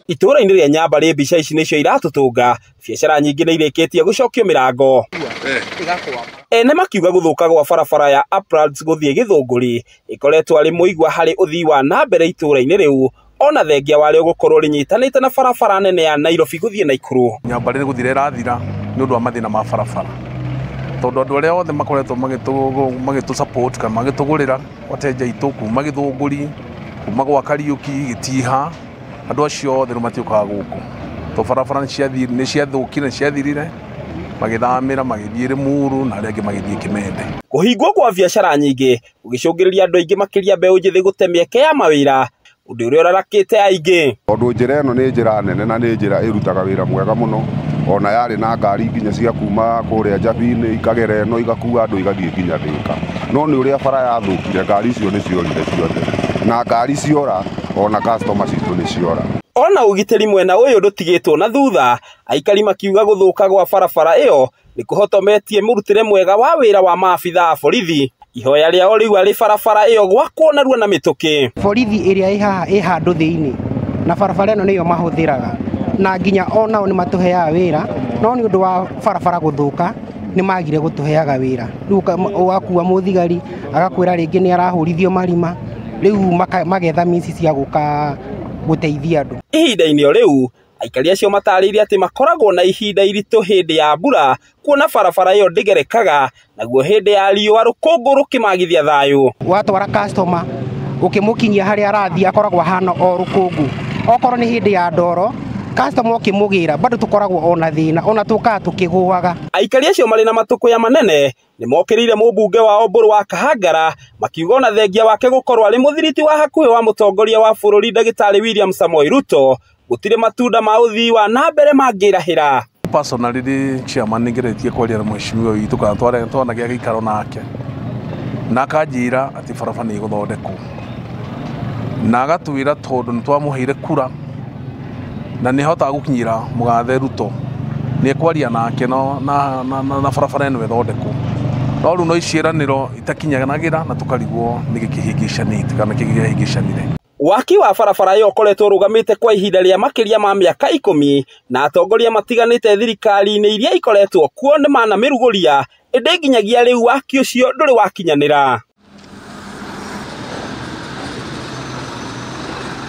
Itũra-inĩ rĩa Nyambarĩ mbica ici nĩcio iratũtũnga, biacara nyingĩ nĩ irĩkĩtie gũcokio mĩrango. Ene makiuga gũthũka gwa barabara ya Uplands gũthiĩ Gĩthũngũri ĩkoretwo arĩ mũigua harĩ ũthii wa na mbere itũra-inĩ rĩu, ona thengia warĩo gũkorwo rĩnyitanĩte na barabara nene ya Nairobi gũthiĩ Naikuru. Nyambarĩ gũthira ĩrathira nĩ ũndũ wa mathĩna ma barabara, tondũ andũ arĩa othe makoretwo magĩtũ support kana magĩtũgũrĩra wateja itũ kuma Gĩthũngũri, kuma gwa Kariũki, Gĩtiha, andũ acio othe matiũkaga gũkũ, to barabara nĩ ciathũkire, nĩ ciathirire, magĩthamĩra magĩthiĩ Limuru na arĩa angĩ magĩthiĩ Kĩmende. Kũhingwo kwa biacara nyingĩ gũgĩcũngĩrĩria andũ aingĩ makĩria mbeũ njĩthĩ gũte mĩeke ya mawĩra, ũndũ ũrĩa ũrarakĩte aingĩ. Tondũ njĩra ĩno nĩ njĩra nene na nĩ njĩra ĩrutaga wĩra mwega mũno, ona yarĩ na ngari nginya cia kuma kũrĩa Njabinĩ ikagera ĩno igakua andũ igathiĩ nginya Thĩka, no nĩ ũrĩa bara yathũkire ngari icio nĩ ciorire ciothe, na ngari ciora ona customer citũ nĩ ciora. Ona ũgitĩri mwena ũyũ ndũtigĩtwo na thutha, aikari makiuga gũthũka gwa barabara ĩyo nĩ kũhotometie mũrutĩre mwega wa wĩra wa maabitha a borithi. Ihoya rĩao rĩu arĩ barabara ĩyo gwakwo narua na mĩtũkĩ. Borithi ĩrĩa ĩ handũ thĩinĩ na barabara ĩno nĩyo mahũthĩraga, na nginya onao nĩ matũheaga wĩra, no nĩ ũndũ wa barabara gũthũka nĩ magire gũtũheaga wĩra. Rĩu ũgakua mũthigari agakwĩra rĩngĩ nĩ arahũrithio marima, rĩu magetha mĩci cia gũka gũteithia andũ. Ihinda-inĩ o rĩu aikari acio matarĩirie atĩ makoragwo na ihinda iritũ hĩndĩ ya mbura, kuona barabara ĩyo ndĩgerekaga, naguo hĩndĩ ya riũa rũkũngũ rũkĩmagithia thayũ. Watwara customer ũkĩmũkinyia harĩa arathiĩ akoragwo hana o rũkũngũ, okorwo nĩ hĩndĩ ya ndoro customer ũkĩmũgĩra bado tũkoragwo ona thĩna, ona tũkaga tũkĩgũaga. Aikari acio marĩ na matũkũya manene nĩ mokĩrĩire mũmbunge wa Oburu wa Kahangara, makiuga ona thengia wake gũkorwo arĩ mũthiriti wa hakuhĩ wa mũtongoria wa bũrũri Ndagĩtarĩ William Samoei Ruto, gũtirĩ matunda ma ũthii wa na mbere mangĩrahĩra. Personally chairman nĩngeretie kwaria na mheshimiwa witũ kana twana gĩa gĩikaro nake, na akanjĩra atĩ barabara nĩ ĩgũthondekwo, na agatwĩra tondũ nĩ twamũheire kura na nĩ hotaga gũkinyĩra mũgathe Ruto, nĩ ekwaria nake na barabara ĩno ĩthondekwo, no rĩu no iciĩranĩro itakinyanagĩra na tũkarigwo nĩ gĩkĩhĩngĩcanĩte kana kĩhĩngĩcanire. Waki wa barabara ĩyo ũkoretwo ũrũgamĩte kwa ihinda rĩa makĩria ma mĩaka 10, na atongoria matiganĩte thirikari-inĩ iria ikoretwo kuo nĩ manamĩrugũria, ĩndĩ nginyagia rĩu waki ũcio ndũrĩ wakinyanĩra.